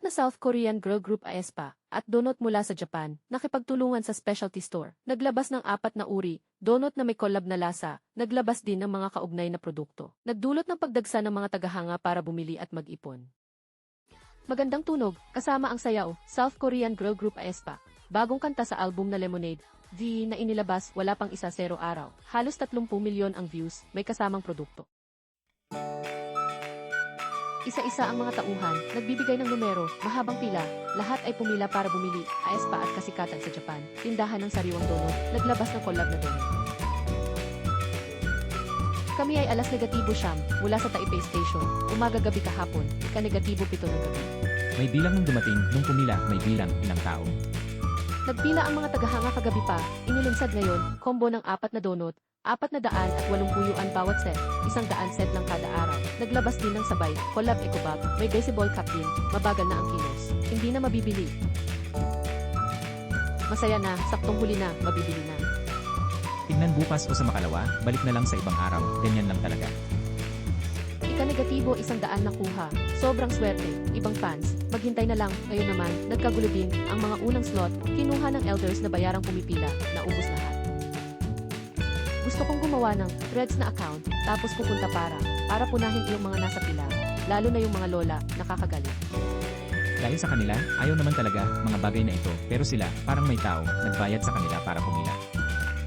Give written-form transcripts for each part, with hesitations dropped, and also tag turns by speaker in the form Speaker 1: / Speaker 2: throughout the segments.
Speaker 1: na South Korean girl group aespa at donut mula sa Japan, nakipagtulungan sa specialty store. Naglabas ng 4 na uri, donut na may collab na lasa, naglabas din ng mga kaugnay na produkto. Nagdulot ng pagdagsa ng mga tagahanga para bumili at mag-ipon. Magandang tunog, kasama ang sayaw, South Korean girl group aespa. Bagong kanta sa album na Lemonade, na inilabas wala pang 10 araw. Halos 30 milyon ang views, may kasamang produkto. Isa-isa ang mga tauhan, nagbibigay ng numero, mahabang pila, lahat ay pumila para bumili, aespa at kasikatan sa Japan, tindahan ng sariwang donut, naglabas ng collab na donut. Kami ay _9 mula sa Taipei Station, umaga-gabi kahapon, ika-7 ng gabi.
Speaker 2: May bilang nung dumating, nung pumila, may bilang ilang tao.
Speaker 1: Nagpila ang mga tagahanga kagabi pa, inilunsad ngayon, combo ng 4 na donut, 480 bawat set, 100 set lang kada araw. Naglabas din ng sabay, collab ecobag, may baseball cap din, mabagal na ang kilos. Hindi na mabibili. Masaya na, saktong huli na, mabibili na.
Speaker 2: Tingnan bukas o sa makalawa, balik na lang sa ibang araw, ganyan lang talaga.
Speaker 1: Ika-100 nakuha, sobrang swerte, ibang fans, maghintay na lang, ngayon naman, nagkagulo din, ang mga unang slot, kinuha ng elders na bayarang pumipila, naubos lahat. Gusto kong gumawa ng threads na account, tapos pupunta para punahin yung mga nasa pila, lalo na yung mga lola, nakakagalit.
Speaker 2: Dahil sa kanila, ayaw naman talaga, mga bagay na ito, pero sila, parang may tao, nagbayad sa kanila para pumila.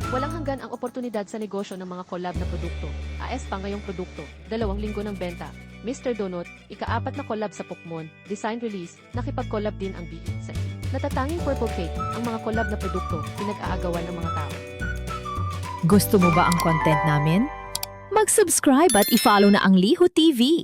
Speaker 1: Walang hanggan ang oportunidad sa negosyo ng mga collab na produkto. aespa ngayong produkto, 2 linggo ng benta. Mr. Donut, ika-4 na collab sa Pokemon, design release, nakipag-collab din ang BE sa E. Natatanging purple cake, ang mga collab na produkto, pinag-aagawan ng mga tao.
Speaker 3: Gusto mo ba ang content namin? Mag-subscribe at i-follow na ang Liho TV.